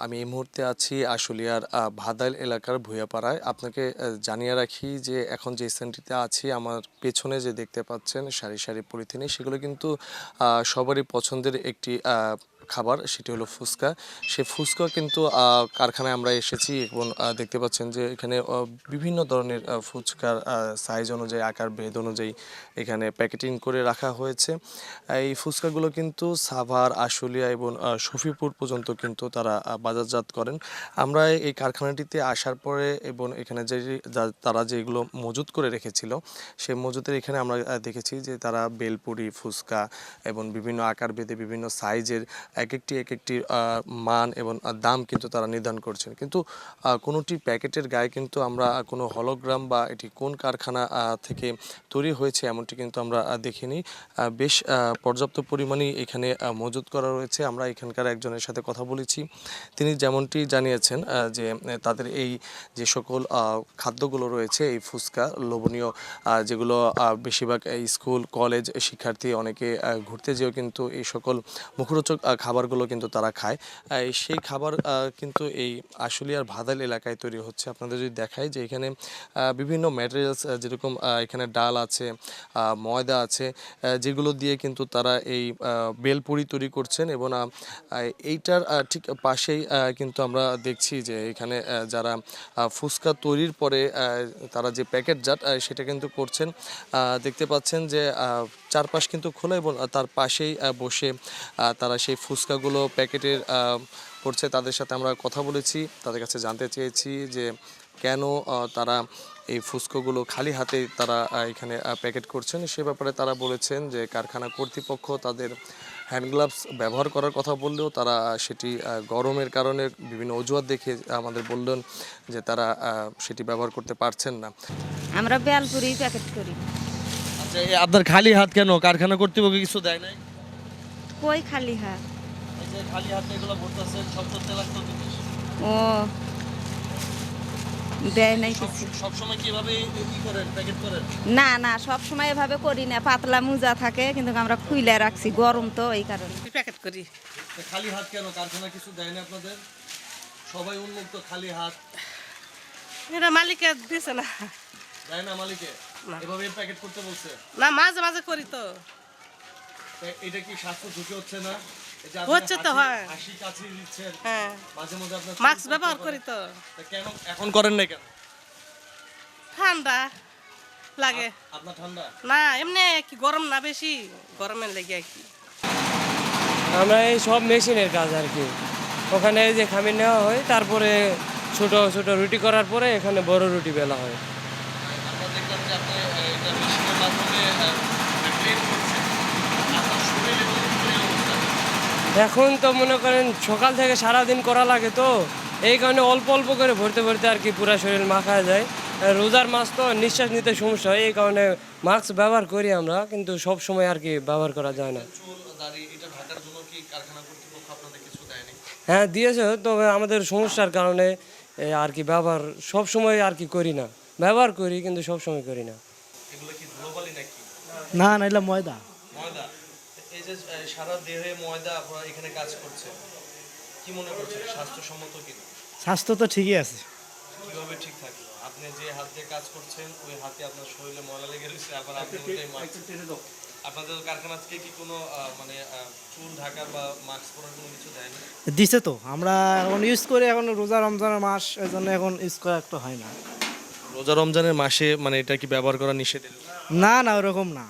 আমি এই মুহূর্তে আছি আশুলিয়ার ভাদাইল এলাকার ভূঁইয়াপাড়ায়। আপনাকে জানিয়ে রাখি যে এখন যে স্থানটিতে আছি আমার পেছনে যে দেখতে পাচ্ছেন সারি সারি পলিথিনে সেগুলো কিন্তু সবারই পছন্দের একটি খাবার, সেটি হলো ফুচকা। সেই ফুচকা কিন্তু কারখানায় আমরা এসেছি এবং দেখতে পাচ্ছেন যে এখানে বিভিন্ন ধরনের ফুচকার সাইজ অনুযায়ী আকার ভেদ অনুযায়ী এখানে প্যাকেটিং করে রাখা হয়েছে। এই ফুচকাগুলো কিন্তু সাভার, আশুলিয়া এবং শফিপুর পর্যন্ত কিন্তু তারা বাজারজাত করেন। আমরা এই কারখানাটিতে আসার পরে এবং এখানে তারা যেগুলো মজুত করে রেখেছিল সেই মজুতের এখানে আমরা দেখেছি যে তারা বেলপুরি, ফুচকা এবং বিভিন্ন আকার ভেদে বিভিন্ন সাইজের এক একটি মান এবং দাম কিন্তু তারা নির্ধারণ করছেন। কিন্তু কোনোটি প্যাকেটের গায়ে কিন্তু আমরা কোনো হলোগ্রাম বা এটি কোন কারখানা থেকে তৈরি হয়েছে এমনটি কিন্তু আমরা দেখিনি। বেশ পর্যাপ্ত পরিমাণেই এখানে মজুত করা রয়েছে। আমরা এখানকার একজনের সাথে কথা বলেছি, তিনি যেমনটি জানিয়েছেন যে তাদের এই যে সকল খাদ্যগুলো রয়েছে, এই ফুচকা লোভনীয় যেগুলো বেশিরভাগ এই স্কুল কলেজ শিক্ষার্থী অনেকে ঘুরতে যেয়েও কিন্তু এই সকল মুখরোচক খাবারগুলো কিন্তু তারা খায়। সেই খাবার কিন্তু এই আশুলিয়ার ভাদাইল এলাকায় তৈরি হচ্ছে। আপনাদের যদি দেখাই যে এখানে বিভিন্ন ম্যাটেরিয়ালস যেরকম এখানে ডাল আছে, ময়দা আছে, যেগুলো দিয়ে কিন্তু তারা এই বেলপুরি তৈরি করছেন এবং এইটার ঠিক পাশেই কিন্তু আমরা দেখছি যে এখানে যারা ফুচকা তৈরির পরে তারা যে প্যাকেটজাত সেটা কিন্তু করছেন। দেখতে পাচ্ছেন যে চারপাশ কিন্তু খোলা এবং তার পাশেই বসে তারা সেই ফুচকাগুলো প্যাকেটের করছে। তাদের সাথে আমরা কথা বলেছি, তাদের কাছে জানতে চেয়েছি যে কেন তারা এই ফুচকাগুলো খালি হাতে তারা এখানে প্যাকেট করছেন। সে ব্যাপারে তারা বলেছেন যে কারখানা কর্তৃপক্ষ তাদের হ্যান্ড গ্লাভস ব্যবহার করার কথা বললেও তারা সেটি গরমের কারণে বিভিন্ন অজুহাত দেখে আমাদের বললেন যে তারা সেটি ব্যবহার করতে পারছেন না। আমরা বেলপুরি প্যাকেট করি। আচ্ছা, আপনার খালি হাত কেন? কারখানা কর্তৃপক্ষ কিছু দেয় নাই? কই খালি হাত? এই যে খালি হাতে এগুলো ভরতেছেন, সব তো তেলাক্ত জিনিস। ও দেয় নাই কিছু। সব সময় কিভাবে ই করেন, প্যাকেট করেন? না না, সব সময় এভাবে করি না, পাতলা মোজা থাকে কিন্তু আমরা খুইলে রাখছি, গরম তো এই কারণে প্যাকেট করি। খালি হাত কেন? কারখানা কিছু দেয় না আপনাদের? সবাই উন্মুক্ত, খালি হাত এটা মালিকে দিছে না। দেয় না মালিকে? এভাবে প্যাকেট করতে বলছে না, মাঝে মাঝে করি তো। এটা কি স্বাস্থ্য ঝুঁকি হচ্ছে না? হচ্ছে তো, হয়। হাসি কাছি দিচ্ছেন, হ্যাঁ, মাঝে মাঝে আপনার মাস্ক ব্যবহার করি তো। কেন এখন করেন না কেন? ঠান্ডা লাগে। আপনার ঠান্ডা? না, এমনি কি গরম না, বেশি গরমের লেগে কি। আমরা এই সব মেশিনের কাজ আর কি। ওখানে এই যে খামির নেওয়া হয়, তারপরে ছোট ছোট রুটি করার পরে এখানে বড় রুটি বেলা হয়। আমরা দেখলাম যে আপনি এটা মেশিনের মাধ্যমে ক্লিন করছেন। আপনার শরীর এবং উপরের অবস্থা? এখন তো মনে করেন সকাল থেকে সারাদিন করা লাগে, তো এই কারণে অল্প অল্প করে ভরতে ভরতে আর কি পুরা শরীর মাখা যায়। রোজার মাছ তো নিঃশ্বাস নিতে সমস্যা হয়, এই কারণে মাস্ক ব্যবহার করি আমরা, কিন্তু সব সময় আর কি ব্যবহার করা যায় না। চুল দাড়ি এটা ঢাকার জন্য কি কারখানা কর্তৃপক্ষ আপনাদের কিছু দেয়নি? হ্যাঁ দিয়েছে, তবে আমাদের সমস্যার কারণে আর কি ব্যবহার সব সময় আর কি করি না। ব্যবহার করি কিন্তু সব সময় করি না। এগুলো কি ধুলোবালি নাকি? না না, এটা ময়দা। ময়দা? এই যে সারা দেহে ময়দা আপনারা এখানে কাজ করছে, কি মনে করছেন স্বাস্থ্যসম্মত কিনা? স্বাস্থ্য তো ঠিকই আছে। কিভাবে ঠিক থাকলো? আপনি যে হাত দিয়ে কাজ করছেন ওই হাতে আপনার শরীরে ময়লা লেগে রয়েছে, আবার আপনি ওইটাই মাস্ক। আপনাদের কারখানা থেকে কি কোনো মানে চুল ঢাকার বা মাস্ক পরার কোনো কিছু দেয়নি? দিছে তো, আমরা এখন ইউজ করি, এখন রোজা রমজানের মাস, এই জন্য এখন ইউজ করা একটু হয় না। রোজা রমজানের মাসে মানে এটা কি ব্যবহার করা নিষেধ? না না, ওরকম না।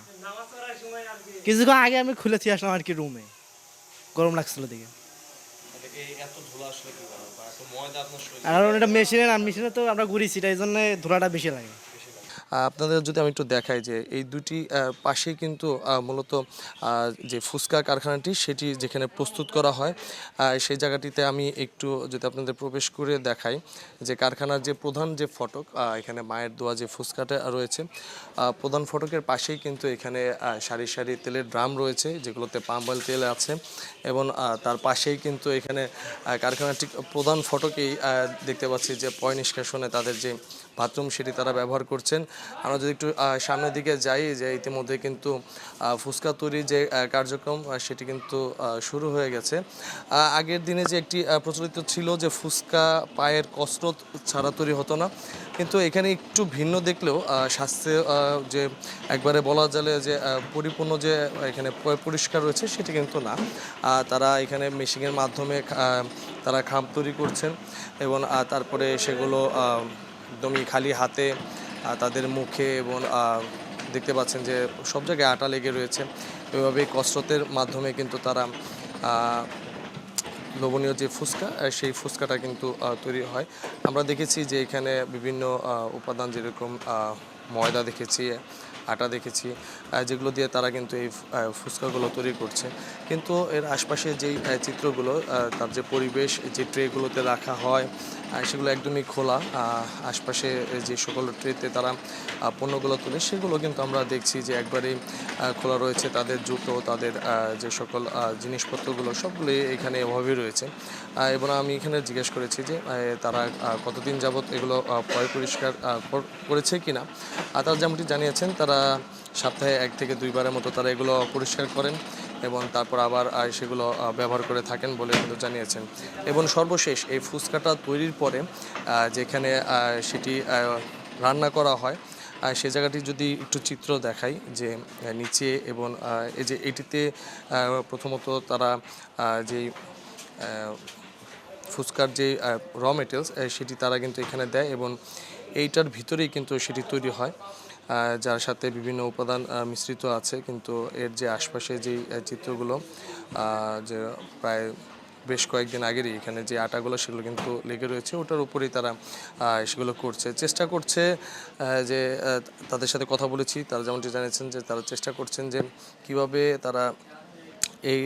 কিছুক্ষণ আগে আমি খুলেছি আসলাম আর কি রুমে, গরম লাগছিল দিকে। এই এত ধুলা আসলে কি করা বা এত ময়দা আপনার শরীরে? আর এটা মেশিনে না, মেশিনে তো আমরা ঘুরিছি, এই জন্য ধুলাটা বেশি লাগে। আপনাদের যদি আমি একটু দেখাই যে এই দুটি পাশেই কিন্তু মূলত যে ফুচকা কারখানাটি সেটি যেখানে প্রস্তুত করা হয় সেই জায়গাটিতে আমি একটু যদি আপনাদের প্রবেশ করে দেখাই যে কারখানার যে প্রধান যে ফটক, এখানে মায়ের দোয়া যে ফুচকাটা রয়েছে, প্রধান ফটকের পাশেই কিন্তু এখানে সারি সারি তেলের ড্রাম রয়েছে যেগুলোতে পাম অয়েল তেল আছে এবং তার পাশেই কিন্তু এখানে কারখানার ঠিক প্রধান ফটকেই দেখতে পাচ্ছি যে পয় নিষ্কাশনে তাদের যে বাথরুম সেটি তারা ব্যবহার করছেন। আমরা যদি একটু সামনের দিকে যাই, যে ইতিমধ্যে কিন্তু ফুচকা তৈরির যে কার্যক্রম সেটি কিন্তু শুরু হয়ে গেছে। আগের দিনে যে একটি প্রচলিত ছিল যে ফুচকা পায়ের কসরত ছাড়া তৈরি হতো না, কিন্তু এখানে একটু ভিন্ন দেখলেও স্বাস্থ্যে যে একবারে বলা যায় যে পরিপূর্ণ যে এখানে পরিষ্কার রয়েছে সেটি কিন্তু না। তারা এখানে মেশিনের মাধ্যমে তারা খাম তৈরি করছেন এবং তারপরে সেগুলো একদমই খালি হাতে তাদের মুখে এবং দেখতে পাচ্ছেন যে সব জায়গায় আটা লেগে রয়েছে। এভাবে কসরতের মাধ্যমে কিন্তু তারা লোভনীয় যে ফুচকা সেই ফুচকাটা কিন্তু তৈরি হয়। আমরা দেখেছি যে এখানে বিভিন্ন উপাদান, যেরকম ময়দা দেখেছি, আটা দেখেছি, যেগুলো দিয়ে তারা কিন্তু এই ফুচকাগুলো তৈরি করছে। কিন্তু এর আশপাশে যেই চিত্রগুলো, তার যে পরিবেশ, যে ট্রেগুলোতে রাখা হয় সেগুলো একদমই খোলা। আশপাশে যে সকল ট্রেতে তারা পণ্যগুলো তোলে সেগুলো কিন্তু আমরা দেখছি যে একবারেই খোলা রয়েছে। তাদের জুতো, তাদের যে সকল জিনিসপত্রগুলো সবগুলোই এখানে অভাবই রয়েছে। এবং আমি এখানে জিজ্ঞেস করেছি যে তারা কতদিন যাবত এগুলো পরিষ্কার করেছে কিনা। তারা যেমনটি জানিয়েছেন, তারা সপ্তাহে 1 থেকে 2 বারের মতো তারা এগুলো পরিষ্কার করেন এবং তারপর আবার সেগুলো ব্যবহার করে থাকেন বলে কিন্তু জানিয়েছেন। এবং সর্বশেষ এই ফুচকাটা তৈরির পরে যেখানে সেটি রান্না করা হয় সে জায়গাটি যদি একটু চিত্র দেখাই, যে নিচে এবং এই যে এটিতে প্রথমত তারা যেই ফুচকার যে র মেটেরিয়ালস সেটি তারা কিন্তু এখানে দেয় এবং এইটার ভিতরেই কিন্তু সেটি তৈরি হয়, যার সাথে বিভিন্ন উপাদান মিশ্রিত আছে। কিন্তু এর যে আশপাশে যেই চিত্রগুলো, যে প্রায় বেশ কয়েকদিন আগেরই এখানে যে আটাগুলো সেগুলো কিন্তু লেগে রয়েছে, ওটার উপরেই তারা সেগুলো করছে, চেষ্টা করছে। যে তাদের সাথে কথা বলেছি, তারা যেমনটি জানিয়েছেন যে তারা চেষ্টা করছেন যে কিভাবে তারা এই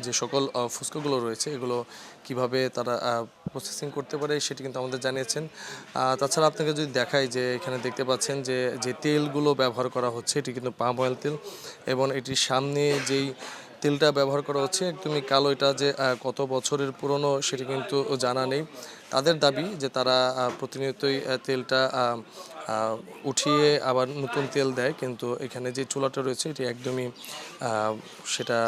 যে সকল ফুচকাগুলো রয়েছে এগুলো কিভাবে তারা প্রসেসিং করতে পারে সেটি কিন্তু আমাদের জানিয়েছেন। তাছাড়া আপনাকে যদি দেখাই, যে এখানে দেখতে পাচ্ছেন যে যে তেলগুলো ব্যবহার করা হচ্ছে এটি কিন্তু পাম অয়েল তেল, এবং এটির সামনে যেই তেলটা ব্যবহার করা হচ্ছে একদমই কালো। এটা যে কত বছরের পুরনো সেটি কিন্তু জানা নেই। তাদের দাবি যে তারা প্রতিনিয়তই তেলটা উঠিয়ে আবার নতুন তেল দেয়, কিন্তু এখানে যে চুলাটা রয়েছে এটি একদমই সেটা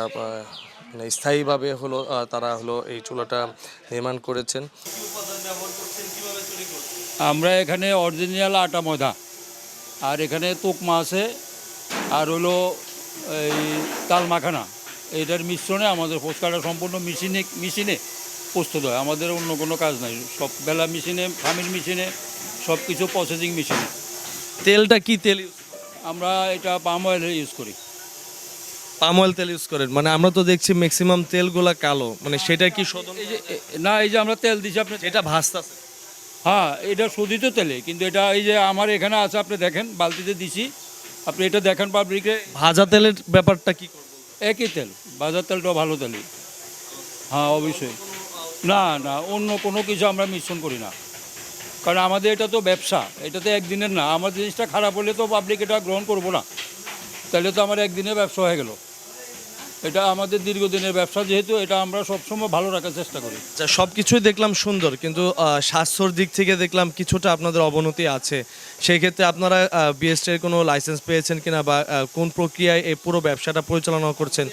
মানে স্থায়ীভাবে হলো তারা হলো এই চুলাটা নির্মাণ করেছেন। আমরা এখানে অরিজিনাল আটা ময়দা, আর এখানে তোকমা আছে, আর হলো এই তাল মাখানা, এটার মিশ্রণে আমাদের ফুচকাটা সম্পূর্ণ মেশিনে প্রস্তুত হয়। আমাদের অন্য কোনো কাজ নাই, সব বেলা মেশিনে, খামির মেশিনে, সব কিছু প্রসেসিং মেশিনে। তেলটা কি তেল? আমরা এটা পাম অয়েল ইউজ করি। পাম অয়েল তেল ইউজ করেন? মানে আমরা তো দেখছি ম্যাক্সিমাম তেলগুলা কালো, মানে সেটা কি শোধন? না, এই যে আমরা তেল দিচ্ছি আপনি, এটা ভাজতাছে। হ্যাঁ, এটা শোধিত তেলে, কিন্তু এটা এই যে আমার এখানে আছে, আপনি দেখেন বালতিতে দিছি, আপনি এটা দেখেন পাবলিকে। ভাজা তেলের ব্যাপারটা কি করব? একই তেল, বাজার তেলটাও ভালো তেলই। হ্যাঁ, অবশ্যই। না না, অন্য কোনো কিছু আমরা মিশ্রণ করি না, কারণ আমাদের এটা তো ব্যবসা, এটা তো একদিনের না। আমার জিনিসটা খারাপ হলে তো পাবলিক এটা গ্রহণ করবো না, তাহলে তো আমার একদিনের ব্যবসা হয়ে গেল। এটা আমাদের দীর্ঘদিনের ব্যবসা, যেহেতু এটা আমরা সবসময় ভালো রাখার চেষ্টা করি। সব কিছুই দেখলাম সুন্দর, কিন্তু স্বাস্থ্যর দিক থেকে দেখলাম কিছুটা আপনাদের অবনতি আছে। সেই ক্ষেত্রে আপনারা বিএসটি এর কোনো লাইসেন্স পেয়েছেন কিনা, বা কোন প্রক্রিয়ায় এই পুরো ব্যবসাটা পরিচালনা করছেন?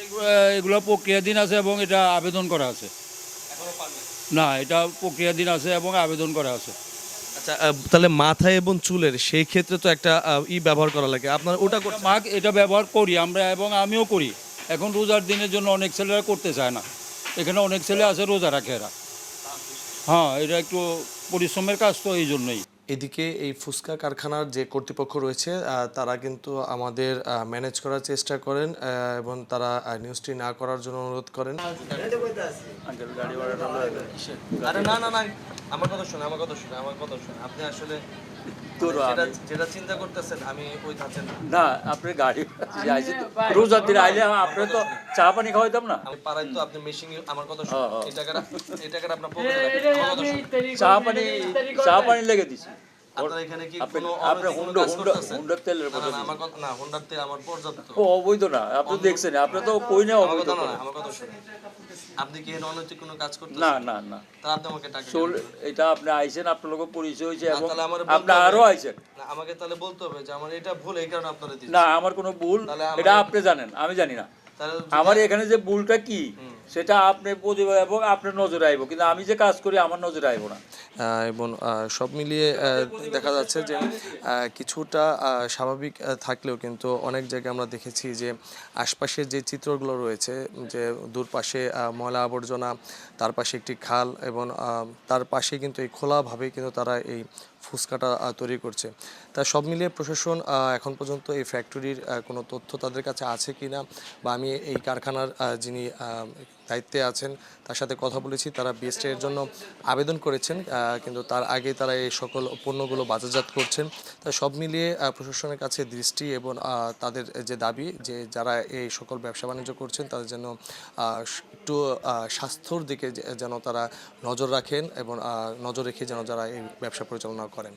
এগুলো প্রক্রিয়াধীন আছে এবং এটা আবেদন করা আছে। না, এটা প্রক্রিয়াধীন আছে এবং আবেদন করা আছে। আচ্ছা, তাহলে মাথায় এবং চুলের সেই ক্ষেত্রে তো একটা ব্যবহার করা লাগে, আপনার ওটা মাস্ক এটা ব্যবহার করি আমরা, এবং আমিও করি। এখন রোজার দিনের জন্য অনেক ছেলেরা করতে চায় না, এখানে অনেক ছেলে আছে রোজা রাখে এরা। হ্যাঁ, এটা একটু পরিশ্রমের কাজ, তো এই জন্যই। এদিকে এই ফুচকা কারখানার যে কর্তৃপক্ষ রয়েছে তারা কিন্তু আমাদের ম্যানেজ করার চেষ্টা করেন এবং তারা নিউজটি না করার জন্য অনুরোধ করেন। আরে না না না, আমার কথা শুনে, আমার কথা শুনে, আমার কথা শুনে। আপনি আসলে যেটা চিন্তা করতেছেন আমি ওই কাছে না, আপনি গাড়ি রোজার দিন আইলে আপনি তো চা পানি খাওয়াইতাম না। আমি পারাই তো আপনি মেশিং, আমার কথা শুনে, এই টাকাটা আপনার পকেটে রাখেন, আমার কথা শুনে। চা পানি লেগে দিছি। আপনারা এখানে কি কোনো আপনি হুন্ডার তেলের কথা না, আমার কথা না, হোন্ডার তেল আমার পর্যাপ্ত। অবৈধ না, আপনি দেখছেন, আপনি তো কই না আমার অবৈধ। কথা না, আমার কথা শুনে। আপনি কি এর অনৈতিক কোনো কাজ করতেছেন? না না না তাহলে আপনি আমাকে টাকা চল কেন দিবেন? এটা আপনি আইছেন, আপনার লোক পরিচয় হয়েছে এবং তাহলে আমার আপনি আরো আইছেন। না, আমাকে তাহলে বলতে হবে যে আমার এটা ভুল, এই কারণে আপনারা দিচ্ছেন। না আমার কোনো ভুল, তাহলে আমার- এটা আপনি জানেন, আমি জানি না। তাহলে আমার এখানে যে ভুলটা কি সেটা আপনি প্রতিভা এবং আপনার নজরে আইব, কিন্তু আমি যে কাজ করি আমার নজরে আইব না। এবং সব মিলিয়ে দেখা যাচ্ছে যে কিছুটা স্বাভাবিক থাকলেও কিন্তু অনেক জায়গায় আমরা দেখেছি যে আশপাশের যে চিত্রগুলো রয়েছে, যে দূর পাশে ময়লা আবর্জনা, তার পাশে একটি খাল এবং তার পাশে কিন্তু এই খোলাভাবে কিন্তু তারা এই ফুচকাটা তৈরি করছে। তা সব মিলিয়ে প্রশাসন এখন পর্যন্ত এই ফ্যাক্টরির কোনো তথ্য তাদের কাছে আছে কি না, বা আমি এই কারখানার যিনি দায়িত্বে আছেন তার সাথে কথা বলেছি, তারা বিএসটি এর জন্য আবেদন করেছেন, কিন্তু তার আগে তারা এই সকল পণ্যগুলো বাজারজাত করছেন। তাই সব মিলিয়ে প্রশাসনের কাছে দৃষ্টি এবং তাদের যে দাবি যে যারা এই সকল ব্যবসা বাণিজ্য করছেন তাদের যেন একটু স্বাস্থ্যর দিকে যেন তারা নজর রাখেন এবং নজর রেখে যেন যারা এই ব্যবসা পরিচালনা করেন।